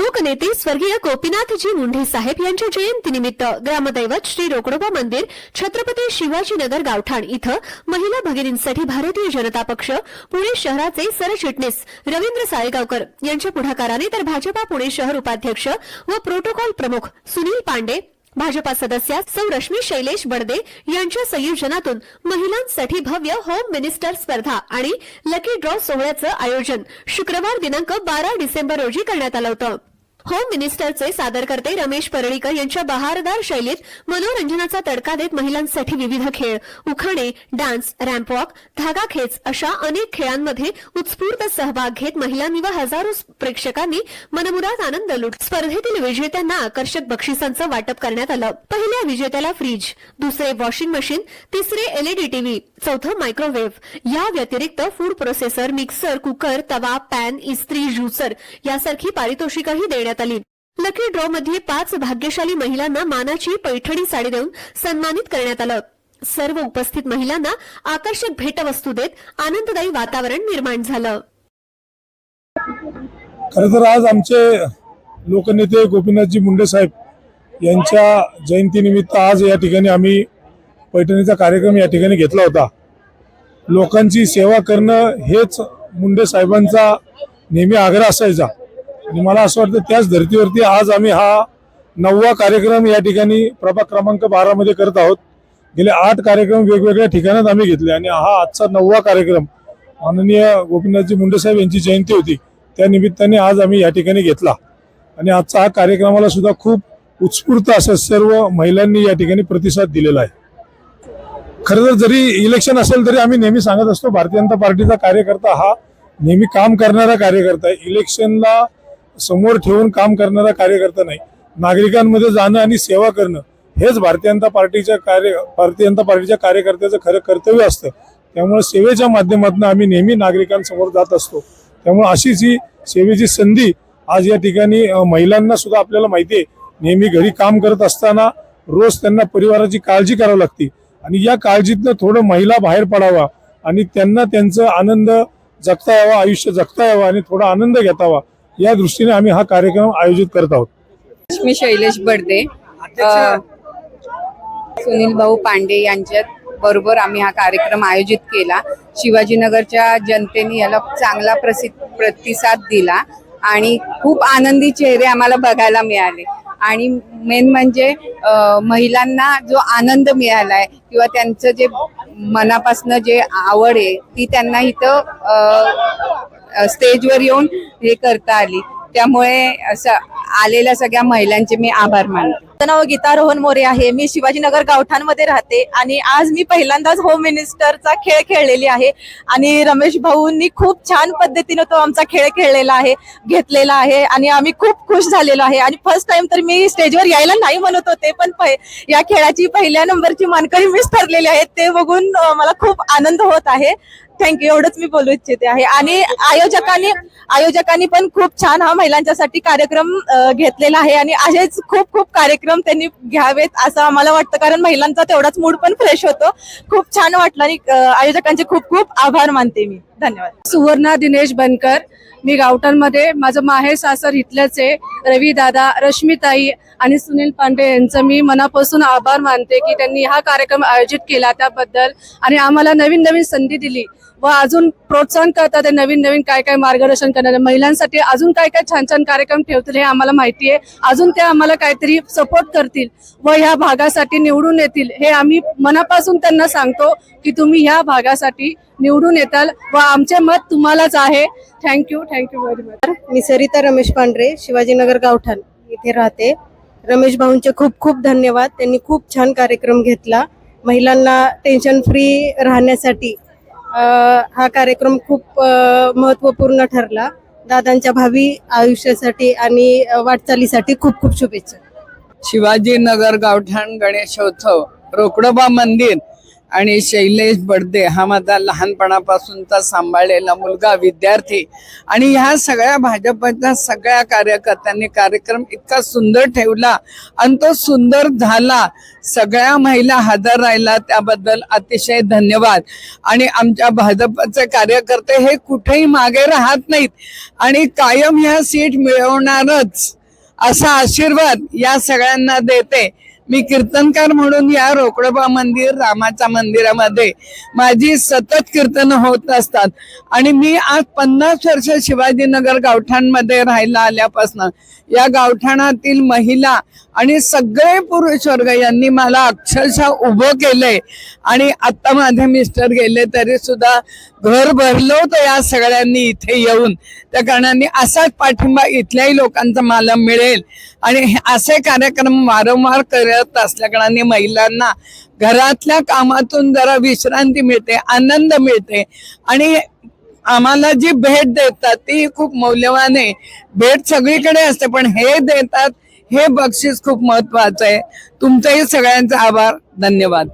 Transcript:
लोकनेते स्वर्गीय गोपीनाथजी मुंढे साहेब यांच्या जयंतीनिमित्त ग्रामदैवत श्री रोकडोबा मंदिर छत्रपती शिवाजीनगर गावठाण इथं महिला भगिनींसाठी भारतीय जनता पक्ष पुणे शहराचे सरचिटणीस रवींद्र साळेगावकर यांच्या पुढाकाराने तर भाजपा पुणे शहर उपाध्यक्ष व प्रोटोकॉल प्रमुख सुनील पांडे, भाजपा सदस्या सौ रश्मी शैलेश बडदे यांच्या संयोजनातून महिलांसाठी भव्य होम मिनिस्टर स्पर्धा आणि लकी ड्रॉ सोहळ्याचं आयोजन शुक्रवार दिनांक 12 डिसेंबर रोजी करण्यात आलं होतं। होम मिनिस्टरचे सादरकर्ते रमेश परळीकर यांच्या बहारदार शैलीत मनोरंजनाचा तडका देत महिलांसाठी विविध खेळ, उखाणे, डान्स, रॅम्प वॉक, धागा खेच अशा अनेक खेळांमध्ये उत्स्फूर्त सहभाग घेत महिलांनी व हजारो प्रेक्षकांनी मनमुराद आनंद लुटला। स्पर्धेतील विजेत्यांना आकर्षक बक्षिसांचं वाटप करण्यात आलं। पहिल्या विजेत्याला फ्रीज, दुसरे वॉशिंग मशीन, तिसरे एलईडी टीव्ही, चौथं मायक्रोवेव्ह या व्यतिरिक्त फूड प्रोसेसर, मिक्सर, कुकर, तवा, पॅन, इस्त्री, ज्युसर यासारखी पारितोषिकही देण्यात आली। लकी ड्रॉ मध्ये 5 भाग्यशाली महिलांना मानाची पैठणी साडी देऊन सन्मानित करण्यात आलं। सर्व उपस्थित महिलांना आकर्षक भेटवस्तू देत आनंददायी वातावरण निर्माण झालं। खरं तर आज आमचे लोकनेते गोपीनाथजी मुंडे साहेब यांच्या जयंतीनिमित्त आज या ठिकाणी आम्ही पैठणीचा कार्यक्रम या ठिकाणी घेतला होता। लोकांची सेवा करणं हेच मुंडे साहेबांचा नेहमी आग्रह असायचा आणि मला असं वाटतं त्याच धर्तीवरती आज आम्ही हा 9वा कार्यक्रम या ठिकाणी प्रभाग क्रमांक 12 मध्ये करत आहोत। गेले 8 कार्यक्रम वेगवेगळ्या ठिकाणात आम्ही घेतले आणि हा आजचा 9वा कार्यक्रम माननीय गोपीनाथजी मुंडे साहेब यांची जयंती होती त्या निमित्ताने आज आम्ही या ठिकाणी घेतला आणि आजचा हा कार्यक्रमाला सुद्धा खूप उत्स्फूर्त असं सर्व महिलांनी या ठिकाणी प्रतिसाद दिलेला आहे। खरं तर जरी इलेक्शन असेल तरी आम्ही नेहमी सांगत असतो भारतीय जनता पार्टीचा कार्यकर्ता हा नेहमी काम करणारा कार्यकर्ता आहे। इलेक्शनला समोर ठेवून काम करणारा कार्यकर्ता नाही, नागरिकांमध्ये जाणं आणि सेवा करणं हेच भारतीय जनता पार्टीच्या कार्यकर्त्याचं खरं कर्तव्य असतं। त्यामुळे सेवेच्या माध्यमातून आम्ही नेहमी नागरिकांसमोर जात असतो। त्यामुळे अशीच ही सेवेची संधी आज या ठिकाणी महिलांना सुद्धा आपल्याला माहिती आहे नेहमी घरी काम करत असताना रोज त्यांना परिवाराची काळजी करावी लागते आणि या काळजीतनं थोडं महिला बाहेर पडावा आणि त्यांना त्यांचा आनंद जगता यावा, आयुष्य जगता यावं आणि थोडा आनंद घेतावा या दृष्टीने आम्ही हा कार्यक्रम आयोजित करत आहोत। रश्मी शैलेश बडदे, सुनील भाऊ पांडे यांच्या बरोबर आम्ही हा कार्यक्रम आयोजित केला। शिवाजीनगरच्या जनतेने याला चांगला प्रतिसाद दिला आणि खूप आनंदी चेहरे आम्हाला बघायला मिळाले आणि मेन म्हणजे महिलांना जो आनंद मिळालाय किंवा त्यांचं जे मनापासून जे आवड आहे ती त्यांना इथं स्टेजवर येऊन हे करता आली। त्यामुळे असं आलेल्या सगळ्या महिलांचे मी आभार मानते। माझं नाव गीता रोहन मोरे आहे। मी शिवाजीनगर गावठाणमध्ये राहते आणि आज मी पहिल्यांदाच होम मिनिस्टरचा खेळ खेळलेली आहे आणि रमेश भाऊंनी खूप छान पद्धतीने तो आमचा खेळ खेळलेला आहे, घेतलेला आहे आणि आम्ही खूप खुश झालेलो आहे आणि फर्स्ट टाइम तर मी स्टेजवर यायला नाही म्हणत होते पण या खेळाची पहिल्या नंबरची मानकरी मीच ठरलेली आहे। ते बघून मला खूप आनंद होत आहे। थँक्यू, एवढंच मी बोलू इच्छिते आहे। आणि आयोजकांनी पण खूप छान हा महिलांच्यासाठी कार्यक्रम घेतलेला आहे आणि असेच खूप खूप कार्यक्रम त्यांनी घ्यावेत असं आम्हाला वाटतं कारण महिलांचा तेवढाच मूड पण फ्रेश होतो। खूप छान वाटलं आणि आयोजकांचे खूप खूप आभार मानते मी। धन्यवाद। सुवर्णा दिनेश बनकर, मी गावठाणमध्ये, माझं माहेर सासर इथलंच आहे। रवी दादा, रश्मीताई आणि सुनील पांडे यांचं मी मनापासून आभार मानते की त्यांनी हा कार्यक्रम आयोजित केला त्याबद्दल आणि आम्हाला नवीन नवीन संधी दिली व अजून प्रोत्साहन करतात नवीन नवीन काय काय मार्गदर्शन करणारे महिलांसाठी अजून काय काय छान छान कार्यक्रम ठेवतील हे आम्हाला माहिती आहे। अजून ते आम्हाला काहीतरी सपोर्ट करतील व ह्या भागासाठी निवडून येतील हे आम्ही मनापासून त्यांना सांगतो की तुम्ही ह्या भागासाठी निवडून येताल व आमचे मत तुम्हालाच आहे। Thank you very much. मी सरिता रमेश पांढरे, शिवाजीनगर गावठाण इथे राहते। रमेश भाऊंचे खूप खूप धन्यवाद, त्यांनी खूप छान कार्यक्रम घेतला। महिलांना टेन्शन फ्री राहण्यासाठी हा कार्यक्रम खूप महत्त्वपूर्ण ठरला। दादांच्या भावी आयुष्यासाठी आणि वाटचालीसाठी खूप खूप शुभेच्छा। शिवाजीनगर गावठाण गणेशोत्सव रोकडोबा मंदिर आणि शैलेश बडदे हा माझा लहानपणापासूनचा सांभाळलेला मुलगा, विद्यार्थी, आणि ह्या सगळ्या भाजपच्या सगळ्या कार्यकर्त्यांनी कार्यक्रम इतका सुंदर ठेवला आणि तो सुंदर झाला. सगळ्या महिला हजर राहिला त्याबद्दल अतिशय धन्यवाद. आणि आमच्या भाजपचे कार्यकर्ते हे कुठेही मागे राहत नाहीत आणि कायम ह्या सीट मिळवणारच असा आशीर्वाद या सगळ्यांना देते. मी कीर्तनकार म्हणून या रोकडोबा मंदिर, रामाच्या मंदिरामध्ये माझी सतत कीर्तनं होत असतात. आणि मी आज 50 वर्ष शिवाजीनगर गावठाणमध्ये राहायला आल्यापासून या गावठाणातील महिला आणि सगळे पुरुष वर्ग यांनी मला अक्षरशः उभं केलंय. आणि आता माझे मिस्टर गेले तरी सुद्धा घर भरलं होतं या सगळ्यांनी इथे येऊन. त्या कारणाने असाच पाठिंबा इथल्याही लोकांचा मला मिळेल. आणि असे कार्यक्रम वारंवार करत असल्या कारणाने महिलांना घरातल्या कामातून जरा विश्रांती मिळते, आनंद मिळते. आणि आम्हाला जी भेट देतात ती खूप मौल्यवान आहे. भेट सगळीकडे असते पण हे देतात हे बक्षीस खूप महत्वाचं आहे. तुमचंही सगळ्यांचा आभार, धन्यवाद.